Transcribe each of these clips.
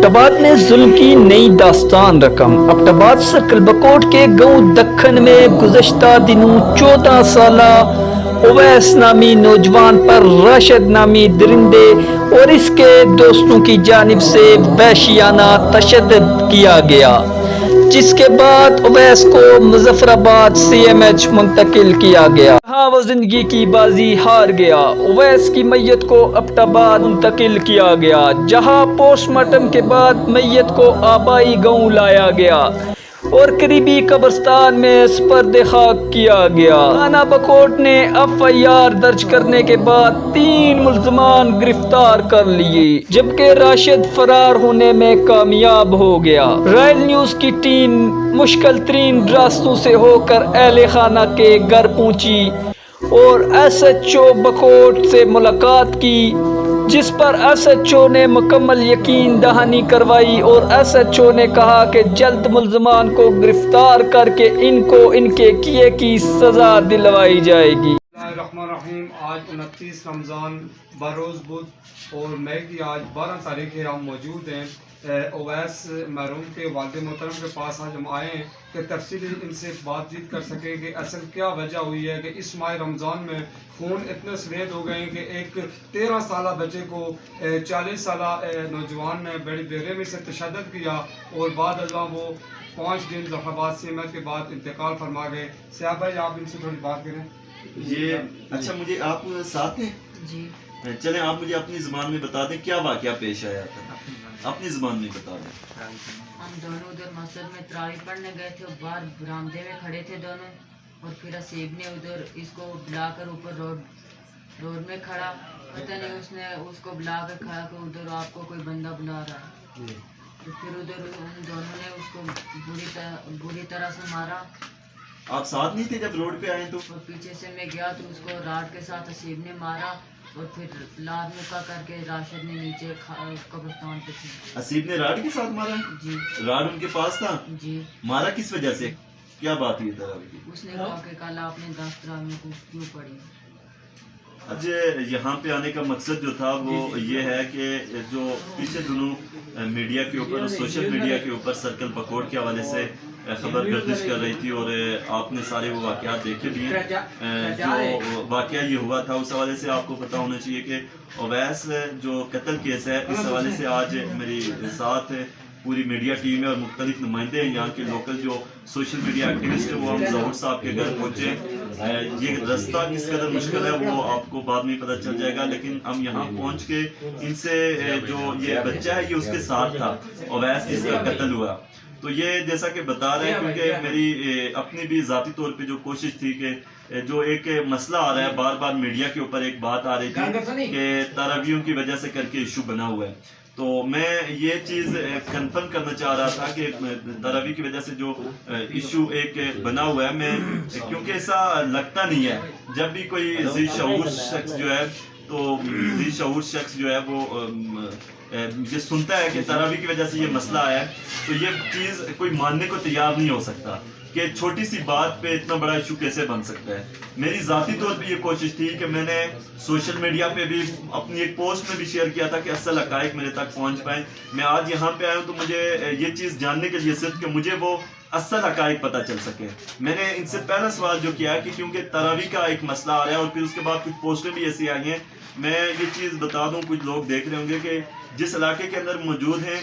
ابٹاباد میں ظلم کی نئی داستان رقم۔ ابٹاباد سرکل بکوٹ کے گاؤں دکھن میں گزشتہ دنوں 14 سالہ اویس نامی نوجوان پر راشد نامی درندے اور اس کے دوستوں کی جانب سے وحشیانہ تشدد کیا گیا، جس کے بعد اویس کو مظفر آباد CMH منتقل کیا گیا، جہاں وہ زندگی کی بازی ہار گیا۔ اویس کی میت کو ابٹاباد منتقل کیا گیا، جہاں پوسٹ مارٹم کے بعد میت کو آبائی گاؤں لایا گیا اور قریبی قبرستان میں سپرد خاک کیا گیا۔ تھانہ بکوٹ نے FIR درج کرنے کے بعد 3 ملزمان گرفتار کر لیے، جبکہ راشد فرار ہونے میں کامیاب ہو گیا۔ رائل نیوز کی ٹیم مشکل ترین راستوں سے ہو کر اہل خانہ کے گھر پہنچی اور SHO بکوٹ سے ملاقات کی، جس پر SHO نے مکمل یقین دہانی کروائی اور SHO نے کہا کہ جلد ملزمان کو گرفتار کر کے ان کو ان کے کیے کی سزا دلوائی جائے گی۔ بسم اللہ الرحمن الرحیم۔ آج 29 رمضان بروز بدھ اور مئی کی آج 12 تاریخ ہے۔ ہم موجود ہیں اویس مرحوم کے والد محترم کے پاس۔ آج ہم آئے ہیں کہ تفصیلی ان سے بات چیت کر سکیں کہ اصل کیا وجہ ہوئی ہے کہ اس ماہ رمضان میں خون اتنے سفید ہو گئے ہیں کہ ایک 13 سالہ بچے کو 40 سالہ نوجوان نے بڑی بےرحمی سے تشدد کیا اور بعد اللہ وہ 5 دن ظفر آباد CMH کے بعد انتقال فرما گئے۔ سیاح بھائی آپ ان سے تھوڑی بات کریں۔ یہ اچھا، مجھے آپ ساتھ ہیں جی، چلیں آپ مجھے اپنی زبان میں بتا دیں کیا واقعہ پیش آیا تھا، اپنی زبان میں بتا دیں۔ ہم دونوں ادھر مسجد میں تراویح پڑھنے گئے تھے اور باہر برآمدے میں کھڑے تھے دونوں، اور پھر حسیب نے ادھر اس کو بلا کر اوپر روڈ میں کھڑا، پتہ نہیں اس نے اس کو بلا کر کھڑا کہ ادھر آپ کو کوئی بندہ بلا رہا ہے، تو پھر ادھر ان دونوں نے اس کو بری طرح سے مارا۔ آپ ساتھ نہیں تھے جب روڈ پہ آئے تو؟ اور پیچھے سے میں گیا تو اس کو راڈ کے ساتھ حسیب نے مارا اور پھر لاد مکا کر کے راشد نے نیچے قبرستان پہ تھی۔ حسیب نے راڈ کے ساتھ مارا؟ جی راڈ ان کے پاس تھا؟ جی۔ مارا کس وجہ سے، کیا بات ہوئی تھی؟ اس نے کہا کہ کل آپ نے 10 تراویح کو کیوں پڑھی؟ اچھا، یہاں پہ آنے کا مقصد جو تھا وہ یہ ہے کہ جو پچھلے دنوں میڈیا کے اوپر، سوشل میڈیا کے اوپر سرکل بکوٹ کے حوالے سے خبر گردش کر رہی تھی اور آپ نے سارے وہ واقعات دیکھے بھی ہیں۔ جو واقعہ یہ ہوا تھا اس حوالے سے آپ کو پتہ ہونا چاہیے کہ اویس جو قتل کیس ہے، اس حوالے سے آج میری ساتھ پوری میڈیا ٹیم ہے اور مختلف نمائندے ہیں یہاں کے لوکل جو سوشل میڈیا ایکٹیوسٹ ہیں، وہ ہم ظہور صاحب کے گھر پہنچے۔ یہ رستہ کس قدر مشکل ہے وہ آپ کو بعد میں پتہ چل جائے گا، لیکن ہم یہاں پہنچ کے ان سے جو یہ بچہ ہے یہ اس کے ساتھ تھا، اویس جس کا قتل ہوا، تو یہ جیسا کہ بتا رہے ہیں، کیونکہ میری اپنی بھی ذاتی طور پہ جو کوشش تھی کہ جو ایک مسئلہ آ رہا ہے بار بار میڈیا کے اوپر، ایک بات آ رہی تھی کہ تراویحوں کی وجہ سے کر کے ایشو بنا ہوا ہے، تو میں یہ چیز کنفرم کرنا چاہ رہا تھا کہ تراویح کی وجہ سے جو ایشو ایک بنا ہوا ہے، میں کیونکہ ایسا لگتا نہیں ہے جب بھی کوئی ذی شعور شخص جو ہے وہ یہ سنتا ہے کہ تراویح کی وجہ سے یہ مسئلہ آیا ہے، تو یہ چیز کوئی ماننے کو تیار نہیں ہو سکتا کہ چھوٹی سی بات پہ اتنا بڑا ایشو کیسے بن سکتا ہے۔ میری ذاتی طور پہ یہ کوشش تھی کہ میں نے سوشل میڈیا پہ بھی اپنی ایک پوسٹ میں بھی شیئر کیا تھا کہ اصل حقائق میرے تک پہنچ پائیں۔ میں آج یہاں پہ آیا ہوں تو مجھے یہ چیز جاننے کے لیے صرف کہ مجھے وہ اصل حقائق پتہ چل سکے۔ میں نے ان سے پہلا سوال جو کیا ہے کہ کیونکہ تراویح کا ایک مسئلہ آ رہا ہے اور پھر اس کے بعد کچھ پوسٹیں بھی ایسی آئی ہیں، میں یہ چیز بتا دوں، کچھ لوگ دیکھ رہے ہوں گے کہ جس علاقے کے اندر موجود ہیں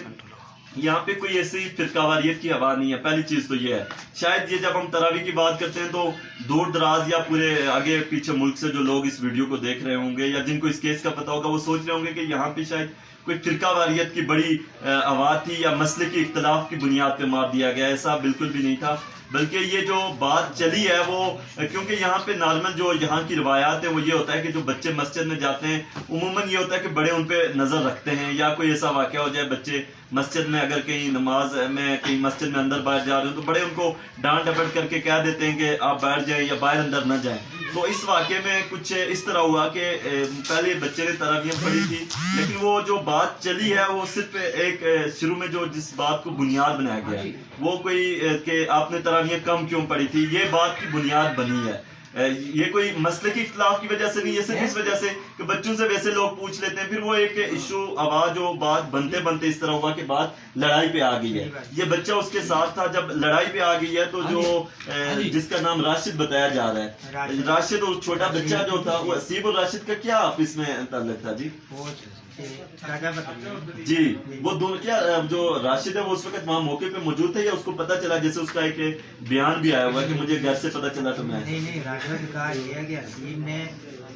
یہاں پہ کوئی ایسی فرقہ واریت کی ہوا نہیں ہے۔ پہلی چیز تو یہ ہے، شاید یہ جب ہم تراویح کی بات کرتے ہیں تو دور دراز یا پورے آگے پیچھے ملک سے جو لوگ اس ویڈیو کو دیکھ رہے ہوں گے یا جن کو اس کیس کا پتہ ہوگا وہ سوچ رہے ہوں گے کہ یہاں پہ شاید کوئی فرقہ واریت کی بڑی آواز تھی یا مسئلے کی اختلاف کی بنیاد پہ مار دیا گیا، ایسا بالکل بھی نہیں تھا، بلکہ یہ جو بات چلی ہے وہ کیونکہ یہاں پہ نارمل جو یہاں کی روایات ہیں وہ یہ ہوتا ہے کہ جو بچے مسجد میں جاتے ہیں عموماً یہ ہوتا ہے کہ بڑے ان پہ نظر رکھتے ہیں، یا کوئی ایسا واقعہ ہو جائے بچے مسجد میں اگر کہیں نماز میں کہیں مسجد میں اندر باہر جا رہے ہوں تو بڑے ان کو ڈانٹ ڈپٹ کر کے کہہ دیتے ہیں کہ آپ بیٹھ جائیں یا باہر اندر نہ جائیں۔ تو اس واقعے میں کچھ اس طرح ہوا کہ پہلے بچے نے تراویح پڑھی تھی، لیکن وہ جو بات چلی ہے وہ صرف ایک شروع میں جو جس بات کو بنیاد بنایا گیا وہ کوئی کہ آپ نے تراویح کم کیوں پڑھی تھی، یہ بات کی بنیاد بنی ہے۔ ये कोई मसले की इख्तिलाफ की वजह से नहीं, ये सिर्फ इस वजह से कि बच्चों से वैसे लोग पूछ लेते हैं, फिर वो एक इशू आवाज हो बात बनते बनते इस तरह हुआ कि बात लड़ाई पे आ गई है। ये बच्चा उसके साथ था, जब लड़ाई पे आ गई है तो जो जिसका नाम राशिद बताया जा रहा है, राशिद और छोटा बच्चा जो था वो असीब और राशिद का क्या आपस में ताल्लुक था जी? जी वो दोनों क्या जो राशिद है वो उस वक्त वहाँ मौके पे मौजूद थे या उसको पता चला, जैसे उसका एक बयान भी आया हुआ है कि मुझे घर से पता चला तो मैं? नहीं, राशिद का ये है कि हसीब ने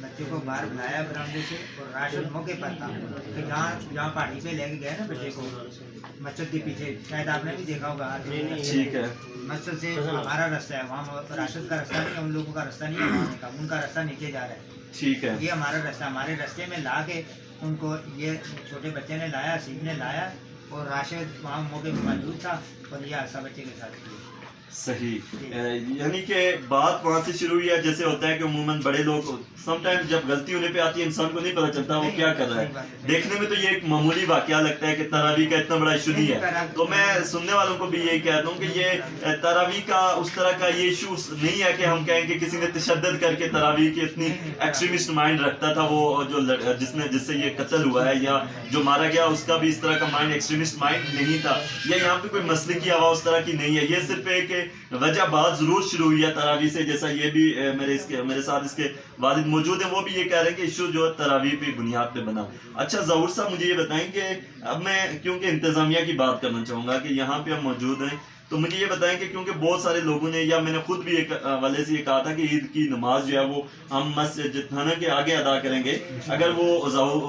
बच्चे को बाहर बुलाया बरामदे से और राशिद मौके पर था। तो जहाँ पहाड़ी पे लेके गए ना बच्चे को मस्जिद के पीछे, शायद आपने भी देखा होगा। ठीक है, मस्जिद से हमारा रास्ता है, वहाँ राशिद का रास्ता नहीं है, उन लोगों का रास्ता नहीं है वहाँ का, उनका रास्ता नीचे जा रहा है। ठीक है, ये हमारा रास्ता, हमारे रास्ते में ला के उनको ये छोटे बच्चे ने लाया, हसीब ने लाया और राशिद वहाँ मौके पर मौजूद था और ये हादसा बच्चे के साथ हुआ। सही, यानी कि बात वहां से शुरू हुई है। जैसे होता है कि अमूमन बड़े लोग समटाइम जब गलती होने पे आती है इंसान को नहीं पता चलता वो क्या कर रहा है। देखने में तो ये एक मामूली वाकया लगता है कि तरावी का इतना बड़ा इशू नहीं है, तो मैं सुनने वालों को भी यही कहता हूँ कि ये तरावी का उस तरह का ये इशू नहीं है कि हम कहें कि किसी ने तशद्दुद करके तरावी की इतनी एक्सट्रीमिस्ट माइंड रखता था, वो जो जिससे ये कत्ल हुआ है या जो मारा गया उसका भी इस तरह का माइंड एक्सट्रीमिस्ट माइंड नहीं था, या यहाँ पे कोई मसले की आवाज उस तरह की नहीं है। ये सिर्फ एक वजह बात जरूर शुरू हुई है तरावी से, जैसा ये भी मेरे साथ इसके वालिद मौजूद हैं, वो भी ये कह रहे हैं कि इशू जो तरावी पे बुनियाद पे बना। अच्छा ज़हूर साहब मुझे ये बताएं कि अब मैं क्योंकि इंतजामिया की बात करना चाहूंगा कि यहाँ पे हम मौजूद हैं, तो मुझे ये बताएं कि क्योंकि बहुत सारे लोगों ने या मैंने खुद भी एक वाले से ये कहा था कि ईद की नमाज जो है वो हम मस्जिद थाना के आगे अदा करेंगे अगर वो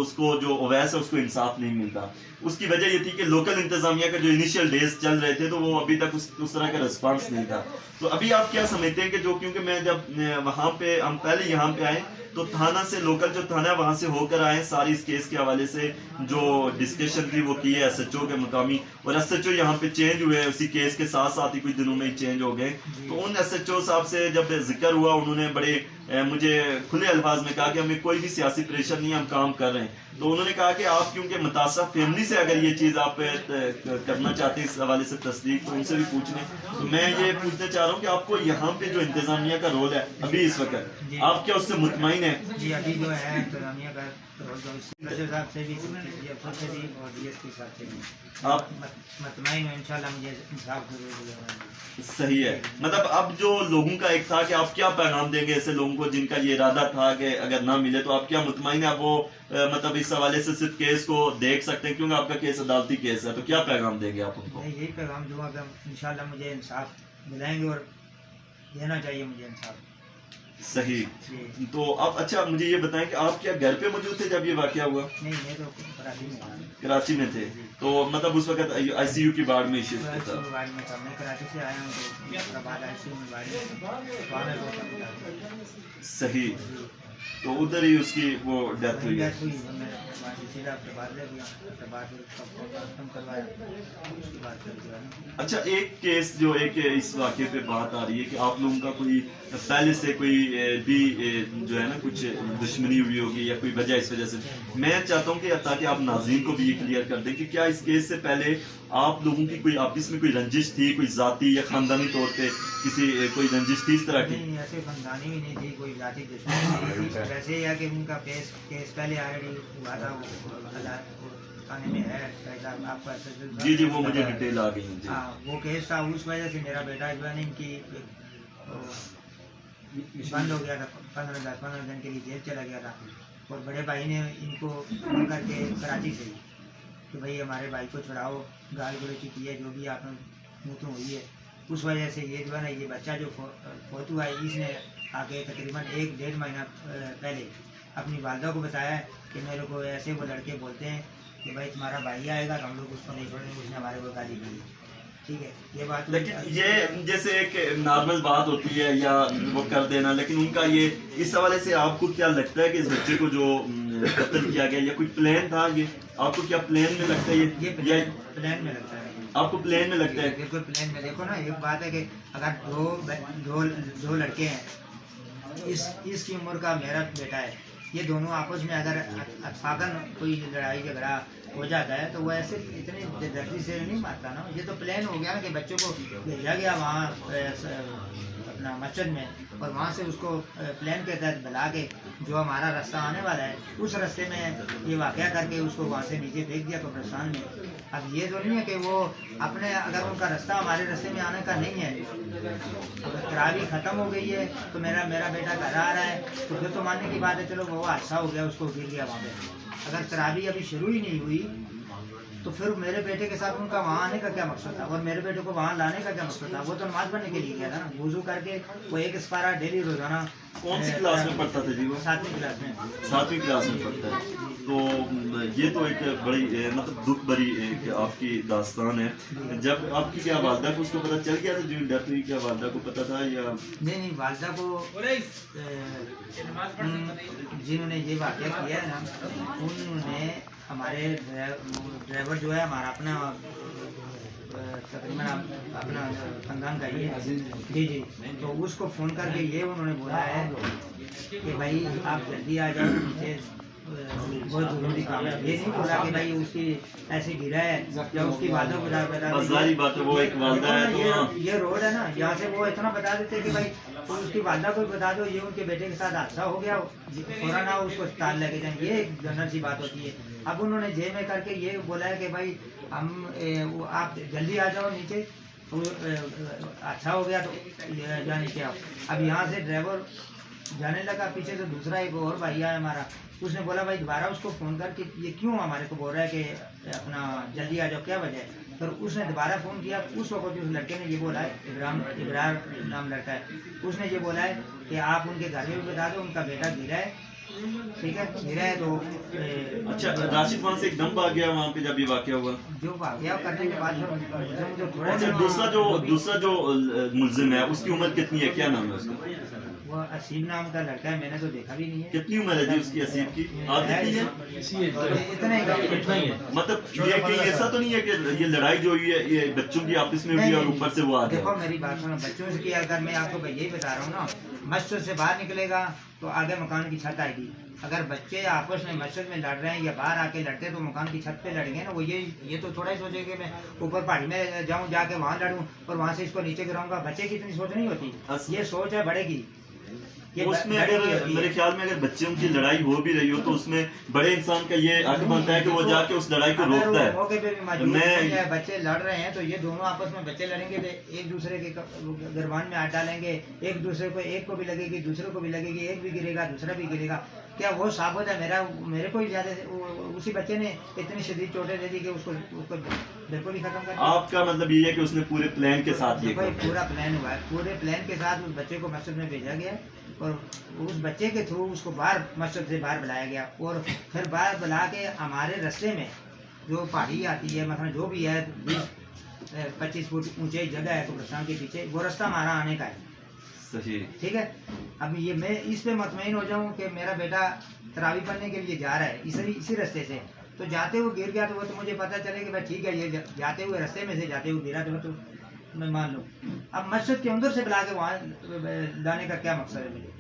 उसको जो ओवैस है उसको इंसाफ नहीं मिलता। उसकी वजह ये थी कि लोकल इंतजामिया का जो इनिशियल डेज चल रहे थे तो वो अभी तक उस तरह का रिस्पांस नहीं था। तो अभी आप क्या समझते हैं कि जो, क्योंकि मैं जब वहाँ पे हम पहले यहाँ पे आए तो थाना से लोकल जो थाना है वहाँ से होकर आए, सारी इस केस के हवाले से जो डिस्कशन थी वो की है SHO के मुकामी, और SHO यहाँ पे चेंज हुए उसी केस के साथ साथ ही कुछ दिनों में ही चेंज हो गए। तो उन SHO साहब से जब जिक्र हुआ उन्होंने बड़े मुझे खुले अल्फाज में कहा कि हमें कोई भी सियासी प्रेशर नहीं, हम काम कर रहे हैं। तो उन्होंने कहा कि आप क्योंकि मुतासर फैमिली से अगर ये चीज़ आप करना चाहते हैं इस हवाले से तस्दीक, तो उनसे भी पूछ लें। तो मैं ये पूछना चाह रहा हूँ कि आपको यहाँ पे जो इंतजामिया का रोल है अभी इस वक्त, आप क्या उससे मुतमईन है? जी अभी जो है इंतजामिया का रोल साहब से भी और DSP साहब से भी आप मुतमईन हूं, इंशाल्लाह मुझे इंसाफ जरूर मिलेगा। सही है, मतलब अब जो लोगों का एक था कि आप क्या पैगाम देंगे ऐसे लोगों को जिनका ये इरादा था कि अगर ना मिले तो आप क्या मुतमईन है आप वो मतलब इस हवाले से सिर्फ केस को देख सकते हैं क्योंकि आपका केस अदालती केस है, तो क्या पैगाम देंगे आप उनको? यही पैगाम दूंगा कि इंशाल्लाह मुझे इंसाफ दिलाएंगे और देना चाहिए मुझे इंसाफ। सही, तो आप अच्छा मुझे ये बताएं कि आप क्या घर पे मौजूद थे जब ये वाकया हुआ? नहीं, मैं तो कराची में था। कराची में थे, तो मतलब उस वक्त ICU की वार्ड में शिफ्ट था? मैं कराची से आया हूँ तो बाद ICU में वार्ड में। सही, तो उधर ही उसकी वो डेथ हुई है। अच्छा एक केस जो एक इस वाक़े पे बात आ रही है कि आप लोगों का कोई पहले से कोई भी जो है ना कुछ दुश्मनी हुई होगी या कोई वजह इस वजह से, मैं चाहता हूँ कि ताकि आप नाज़रीन को भी ये क्लियर कर दें कि क्या इस केस से पहले आप लोगों की कोई आपस में कोई रंजिश थी, कोई जाती या खानदानी तौर पे किसी कोई रंजिश थी इस तरह की? नहीं, ऐसे खानदानी भी नहीं थी, कोई जाति दुश्मनी नहीं थी। वैसे ही है कि उनका केस पहले ऑलरेडी हुआ था, वो थाने में है, आपको जी वो मुझे डिटेल आ गई है। हाँ वो केस था, उस वजह से मेरा बेटा जो है ना इनकी बंद हो गया था, 15 दिन के लिए जेल चला गया था। और बड़े भाई ने इनको फोन करके कराची से कि भाई हमारे भाई को छुड़ाओ, गाल गलोची की है जो भी आप मुँह तो हुई है, उस वजह से ये जो है ना ये बच्चा जो फौत हुआ है इसने आगे तकरीबन 1-1.5 महीना पहले अपनी वालदा को बताया कि मेरे को ऐसे वो लड़के बोलते हैं कि भाई तुम्हारा भाई आएगा तो हम लोग उसको नहीं छोड़ेंगे, उसने हमारे को गाली दी। ठीक है, ये बात। लेकिन ये जैसे एक नॉर्मल बात होती है या वो कर देना, लेकिन उनका ये इस हवाले से आपको क्या लगता है कि इस बच्चे को जो कत्ल किया गया या कोई प्लान था, ये आपको क्या प्लान में लगता है? ये प्लान में लगता है। आपको प्लान में लगता है? बिल्कुल प्लान में। देखो ना, एक बात है कि अगर दो लड़के हैं, इसकी उम्र का मेरा बेटा है, ये दोनों आपस में अगर अतफाकन कोई लड़ाई झगड़ा हो जाता है तो वो ऐसे इतनी दर्दी से नहीं मारता ना। ये तो प्लान हो गया ना कि बच्चों को भेजा गया वहाँ अपना मस्जिद में, और वहाँ से उसको प्लान के तहत बुला के जो हमारा रास्ता आने वाला है उस रास्ते में ये वाक़या करके उसको वहाँ से नीचे फेंक दिया कब्रिस्तान में। अब ये तो नहीं है कि वो अपने, अगर उनका रास्ता हमारे रास्ते में आने का नहीं है, अगर तरावी ख़त्म हो गई है तो मेरा बेटा घर आ रहा है तो फिर तो मानने की बात है, चलो वो हादसा हो गया, उसको गिर गया वहाँ पे। अगर तरावी अभी शुरू ही नहीं हुई तो फिर मेरे बेटे के साथ उनका वहाँ आने का क्या मकसद था, और मेरे बेटे को वहाँ लाने का क्या मकसद था? वो तो नमाज पढ़ने के लिए गया था ना, वुज़ू करके वो एक इस्पारा डेली रोजाना। कौन सी क्लास में पढ़ता था जी वो? 7वीं क्लास में। 7वीं क्लास में पढ़ता है। तो ये तो एक बड़ी मतलब दुख भरी एक आपकी दास्तान है। जब आपकी क्या वालदा को उसको पता चल गया था जो डेथ हुई, क्या वालदा को पता था या नहीं, वालदा को जिन्होंने ये वाक़या किया है ना, उन्होंने हमारे ड्राइवर जो है हमारा अपना तकरीबन अपना खानदान का ही है जी, तो उसको फ़ोन करके ये उन्होंने बोला है कि भाई आप जल्दी आ जाओ नीचे, बहुत ज़रूरी काम है। ये नहीं बोला कि भाई उसकी ऐसे गिरा है या उसकी वालदा को बात है, वो एक वालदा है तो ये रोड है ना, यहाँ से वो इतना बता देते कि भाई तो उसकी वालदा को बता दो ये उनके बेटे के साथ हादसा हो गया, फौरन आओ उसको अस्पताल लेके जाएं, ये एक जनरल सी बात होती है। अब उन्होंने जे में करके ये बोला है कि भाई हम आप जल्दी आ जाओ नीचे, तो अच्छा हो गया तो यहाँ नीचे आओ। अब यहाँ से ड्राइवर जाने लगा, पीछे से दूसरा एक और भाई आया हमारा, उसने बोला भाई दोबारा उसको फ़ोन करके ये क्यों हमारे को बोल रहा है कि अपना जल्दी आ जाओ, क्या वजह है? फिर उसने दोबारा फ़ोन किया, उस वक्त उस लड़के ने ये बोला है, इब्रार नाम लड़का है, उसने ये बोला है कि आप उनके घर में भी बता दो उनका बेटा गिरा है, ठीक है, गिरा है तो अच्छा राशिद वहाँ से एकदम भाग गया वहाँ पे जब ये वाक़या हुआ? जो वाक़या करने के बाद जो थोड़ा अच्छा दूसरा जो मुल्जिम है उसकी उम्र कितनी है, क्या नाम है उसका? वो असीम नाम का लड़का है, मैंने तो देखा भी नहीं है। कितनी उम्र है जी उसकी असीम की? आधी है इतना ही है। मतलब ये कि ऐसा तो नहीं है कि ये लड़ाई जो हुई है ये बच्चों की आपस में हुई और ऊपर से वो आ गया? देखो मेरी बात सुनो, बच्चों से की अगर मैं आपको यही बता रहा हूँ ना, मस्जिद से बाहर निकलेगा तो आगे मकान की छत आएगी। अगर बच्चे आपस में मस्जिद में लड़ रहे हैं या बाहर आके लड़ते हैं तो मकान की छत पे लड़ेंगे ना। वो ये तो थोड़ा ही सोचे कि मैं ऊपर पहाड़ी में जाऊँ, जाके वहाँ लड़ूँ और वहाँ से इसको नीचे गिराऊंगा। बच्चे की इतनी सोच नहीं होती, ये सोच है बड़े की। उसमें अगर मेरे ख्याल में अगर बच्चों की लड़ाई हो भी रही हो तो उसमें बड़े इंसान का ये हक बनता है कि वो जाके उस लड़ाई को रोकता है। मौके पे भी मौजूद है, बच्चे लड़ रहे हैं तो ये दोनों आपस में बच्चे लड़ेंगे तो एक दूसरे के गिरबान में हाथ डालेंगे, एक दूसरे को, एक को भी लगेगी दूसरे को भी लगेगी, एक भी गिरेगा दूसरा भी गिरेगा। क्या वो साबित है? मेरे को ही ज्यादा उसी बच्चे ने इतनी शदीद चोटें दे दी कि उसको बिल्कुल ही खत्म कर दिया। आपका मतलब ये है कि उसने पूरे प्लान के साथ ये पूरा प्लान हुआ है, पूरे प्लान के साथ उस बच्चे को मस्जिद में भेजा गया और उस बच्चे के थ्रू उसको बाहर मस्जिद से बाहर बुलाया गया और फिर बाहर बुला के हमारे रास्ते में जो पहाड़ी आती है, मतलब जो भी है 20-25 फुट ऊंचाई जगह है कब्रिस्तान के पीछे, वो रास्ता हमारा आने का है। सही, ठीक है। अब ये मैं इस पे मुतमईन हो जाऊं कि मेरा बेटा तरावी पढ़ने के लिए जा रहा है इसी रास्ते से, तो जाते हुए गिर गया तो वो तो मुझे पता चले कि भाई ठीक है ये जाते हुए रास्ते में से जाते हुए गिरा तो मैं मान लूँ। अब मस्जिद के अंदर से बुला के वहाँ लाने का क्या मकसद है मुझे?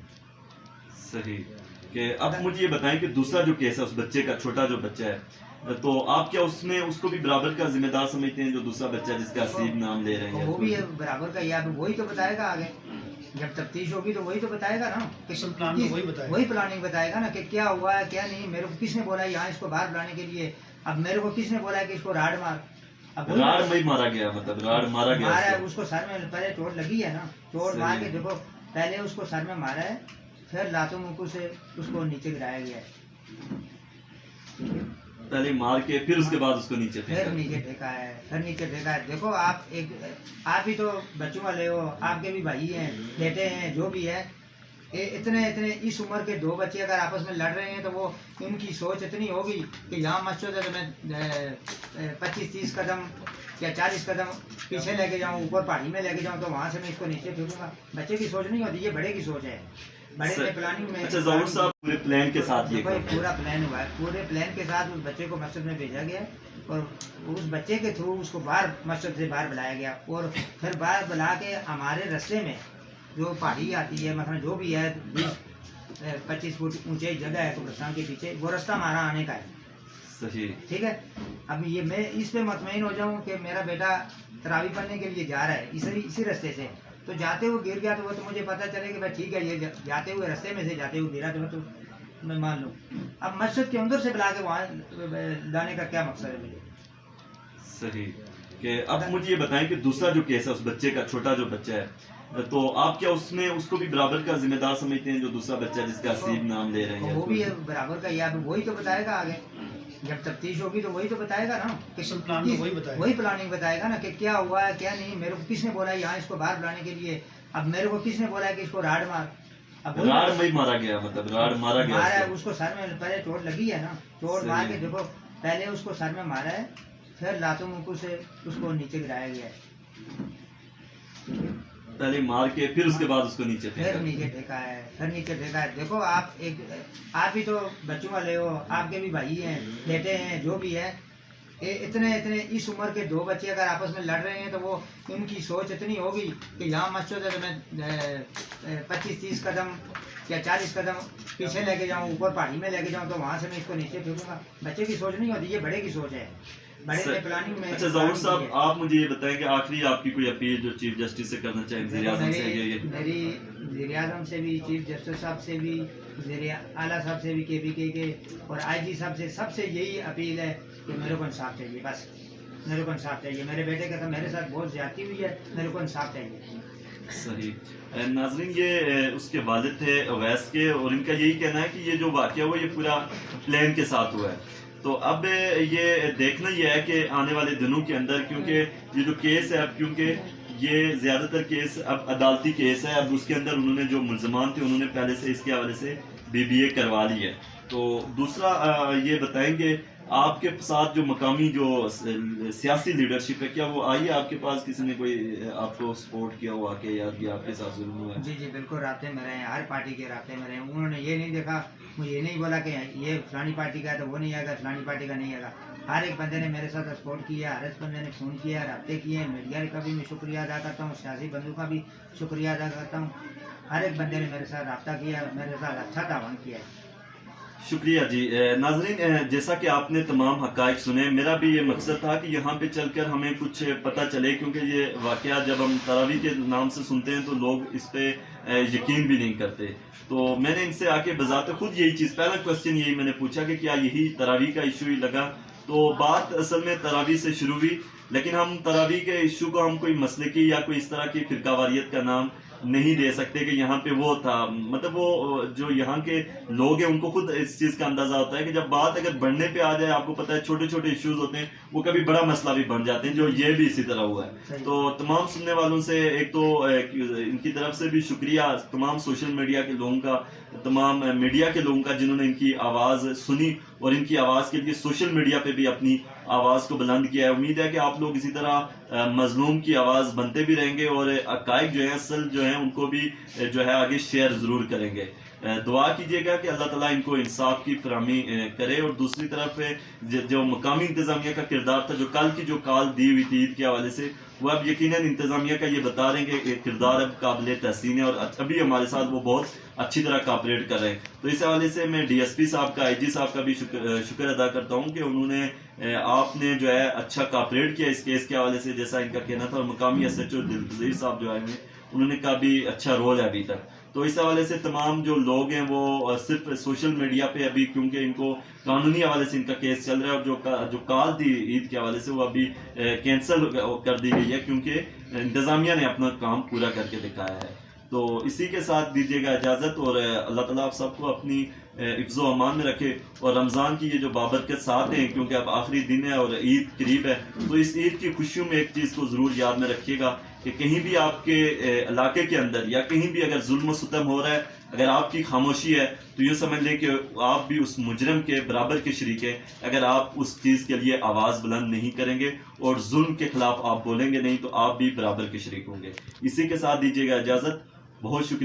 सही कि अब मुझे ये बताएं कि दूसरा जो केस है उस बच्चे का, छोटा जो बच्चा है, तो आप क्या उसमें उसको भी बराबर का जिम्मेदार समझते हैं? जो दूसरा बच्चा जिसका असीम नाम ले रहे हैं वो भी बराबर का, या वही तो बताएगा आगे जब तफ्तीश होगी तो वही तो बताएगा ना, वही प्लानिंग बताएगा ना कि क्या हुआ है क्या नहीं। मेरे को किसने बोला है यहाँ इसको बाहर बुलाने के लिए? अब मेरे को किसने बोला है कि इसको राड मार? अब राड में मारा गया, मतलब राड मारा गया, मारा है उसको सर में, पहले चोट लगी है ना, चोट मार के देखो, पहले उसको सर में मारा है, फिर लातों मुक्कों से उसको नीचे गिराया गया है, पहले मार के फिर उसके बाद उसको नीचे फेंका है। देखो आप ही तो बच्चों वाले हो, आपके भी भाई हैं, बेटे हैं, जो भी है, इतने इस उम्र के दो बच्चे अगर आपस में लड़ रहे हैं तो वो इनकी सोच इतनी होगी कि यहाँ मस्जिद है तो मैं 25-30 कदम या 40 कदम पीछे लेके जाऊँ, ऊपर पहाड़ी में लेके जाऊँ तो वहाँ से मैं इसको नीचे फेंकूंगा। बच्चे की सोच नहीं होती, ये बड़े की सोच है, बड़े के प्लानिंग में। अच्छा ज़हूर साहब, पूरे प्लान के साथ ये पूरा प्लान हुआ है, पूरे प्लान के साथ उस बच्चे को मस्जिद में भेजा गया और उस बच्चे के थ्रू उसको बाहर मस्जिद से बाहर बुलाया गया और फिर बाहर बुला के हमारे रास्ते में जो पहाड़ी आती है, मतलब जो भी है 20-25 फुट ऊंचाई जगह है कब्रिस्तान के पीछे, वो रास्ता हमारा आने का है। सही, ठीक है। अब ये मैं इस पे मुतमईन हो जाऊं कि मेरा बेटा तरावी पढ़ने के लिए जा रहा है इसी रास्ते से, तो जाते हुए गिर गया तो वो तो मुझे पता चले कि भाई ठीक है, ये जाते हुए रास्ते में से जाते हुए गिरा तो मैं मान लूँ। अब मस्जिद के अंदर से बुला के वहाँ लाने का क्या मकसद है मुझे? सही। कि अब मुझे ये बताएं कि दूसरा जो केस है उस बच्चे का, छोटा जो बच्चा है, तो आप क्या उसमें उसको भी बराबर का जिम्मेदार समझते हैं, जो दूसरा बच्चा जिसका असीब नाम ले रहे हैं? वो भी बराबर का, या वही तो बताएगा आगे, जब तफ्तीश होगी तो वही तो बताएगा ना, वही प्लानिंग बताएगा ना कि क्या हुआ है क्या नहीं, मेरे को किसने बोला यहाँ इसको बाहर बुलाने के लिए, अब मेरे को किसने बोला है कि इसको राड मार। अब राड में ही मारा गया, मतलब राड मारा गया मारा है उसको, सर में पहले चोट लगी है ना, चोट मार के देखो, पहले उसको सर में मारा है, फिर लातों मुक्कू से उसको नीचे गिराया गया है, पहले मार के फिर उसके बाद उसको नीचे फिर नीचे फेंका है, फिर नीचे फेंका है। देखो आप आप ही तो बच्चों वाले हो, आपके भी भाई हैं, बेटे हैं, जो भी है, इतने इस उम्र के दो बच्चे अगर आपस में लड़ रहे हैं तो वो उनकी सोच इतनी होगी कि यहाँ मस्जिद है तो मैं 25-30 कदम या 40 कदम पीछे लेके जाऊँ, ऊपर पहाड़ी में लेके जाऊँ तो वहाँ से मैं इसको नीचे फेंकूंगा। बच्चे की सोच नहीं होती, ये बड़े की सोच है, बड़े ने प्लानिंग में। अच्छा ज़हूर साहब, आप मुझे ये बताएं कि आखिरी आपकी कोई अपील जो चीफ जस्टिस से करना चाहें, वज़ीर आज़म से? मेरी वज़ीर आज़म से भी, चीफ जस्टिस साहब से भी, वज़ीर आला साहब से भी, KPK के और IG साहब से, सबसे यही अपील है कि मेरे को इंसाफ चाहिए, बस मेरे को इंसाफ चाहिए। मेरे बेटे के साथ मेरे साथ बहुत ज्यादती हुई है, मेरे को इंसाफ चाहिए। सही। नाज़रीन, ये उसके वालिद थे अवैस के, और इनका यही कहना है कि ये जो वाक़या हुआ ये पूरा प्लान के साथ हुआ है। तो अब ये देखना ये है कि आने वाले दिनों के अंदर, क्योंकि ये जो केस है, अब क्योंकि ये ज़्यादातर केस अब अदालती केस है, अब उसके अंदर उन्होंने जो मुल्ज़मान थे उन्होंने पहले से इसके हवाले से BBA करवा ली है। तो दूसरा ये बताएंगे, आपके साथ जो मकामी जो सियासी लीडरशिप है, क्या वो आई है आपके पास? किसी ने कोई आपको सपोर्ट किया हुआ के, या कि आपके साथ जुल्म हुआ है? जी जी बिल्कुल, रास्ते में रहे, हर पार्टी के रास्ते में रहे। उन्होंने ये नहीं देखा, मुझे ये नहीं बोला कि ये फलानी पार्टी का है तो वो नहीं आएगा, फलानी पार्टी का नहीं आएगा। हर एक बंदे ने मेरे साथ सपोर्ट किया, हर एक बंदे ने फ़ोन किया, रब्ते किए। मीडिया का भी मैं शुक्रिया अदा करता हूँ, सियासी बंधु का भी शुक्रिया अदा करता हूँ। हर एक बंदे ने मेरे साथ रब्ता किया, मेरे साथ अच्छा तावन किया है। शुक्रिया जी। नाजरीन, जैसा कि आपने तमाम हक़ाइक़ सुने, मेरा भी ये मकसद था कि यहाँ पे चलकर हमें कुछ पता चले, क्योंकि ये वाक़या जब हम तरावी के नाम से सुनते हैं तो लोग इस पे यकीन भी नहीं करते। तो मैंने इनसे आके बजाते खुद यही चीज़, पहला क्वेश्चन यही मैंने पूछा कि क्या यही तरावी का इशू ही लगा? तो बात असल में तरावी से शुरू हुई, लेकिन हम तरावी के इशू को हम कोई मसलकी या कोई इस तरह की फ़िरकावारियत का नाम नहीं दे सकते कि यहाँ पे वो था। मतलब वो जो यहाँ के लोग हैं उनको खुद इस चीज़ का अंदाज़ा होता है कि जब बात अगर बढ़ने पे आ जाए, आपको पता है छोटे छोटे इश्यूज होते हैं, वो कभी बड़ा मसला भी बन जाते हैं, जो ये भी इसी तरह हुआ है। तो तमाम सुनने वालों से एक तो इनकी तरफ से भी शुक्रिया, तमाम सोशल मीडिया के लोगों का, तमाम मीडिया के लोगों का जिन्होंने इनकी आवाज़ सुनी और इनकी आवाज़ के लिए सोशल मीडिया पे भी अपनी आवाज़ को बुलंद किया है। उम्मीद है कि आप लोग इसी तरह मजलूम की आवाज़ बनते भी रहेंगे और हक़ाइक़ जो है, असल जो है, उनको भी जो है आगे शेयर ज़रूर करेंगे। दुआ कीजिएगा कि अल्लाह ताला इनको इंसाफ की फराहमी करे। और दूसरी तरफ जो मकामी इंतज़ामिया का किरदार था, जो कल की जो कॉल दी हुई थी ईद के हवाले से, वो अब यकीनन इंतज़ामिया का ये बता रहे हैं कि किरदार अब काबिल तहसीन है और अभी हमारे साथ वो बहुत अच्छी तरह कॉपरेट कर रहे हैं। तो इस हवाले से मैं DSP साहब का, IG साहब का भी शुक्र अदा करता हूँ कि उन्होंने आपने जो है अच्छा कॉपरेट किया इस केस के हवाले से, जैसा इनका कहना था। और मकामी SHO दिलपज़ीर साहब जो आए हैं, उन्होंने का भी अच्छा रोल है अभी तक। तो इस हवाले से तमाम जो लोग हैं वो सिर्फ सोशल मीडिया पे अभी, क्योंकि इनको कानूनी हवाले से इनका केस चल रहा है, और जो कॉल थी ईद के हवाले से वो अभी कैंसिल कर दी गई है, क्योंकि इंतज़ामिया ने अपना काम पूरा करके दिखाया है। तो इसी के साथ दीजिएगा इजाज़त, और अल्लाह ताला आप सबको अपनी हिफ्ज़ व अमान में रखे। और रमज़ान की ये जो बाबरकत साथ हैं, क्योंकि अब आखिरी दिन है और ईद करीब है, तो इस ईद की खुशियों में एक चीज़ को ज़रूर याद में रखिएगा कि कहीं भी आपके इलाके के अंदर या कहीं भी अगर जुल्म व सितम हो रहा है, अगर आपकी खामोशी है, तो ये समझ लें कि आप भी उस मुजरम के बराबर के शरीक हैं। अगर आप उस चीज़ के लिए आवाज़ बुलंद नहीं करेंगे और जुल्म के खिलाफ आप बोलेंगे नहीं, तो आप भी बराबर के शरीक होंगे। इसी के साथ दीजिएगा इजाज़त। बहुत शुक्रिया।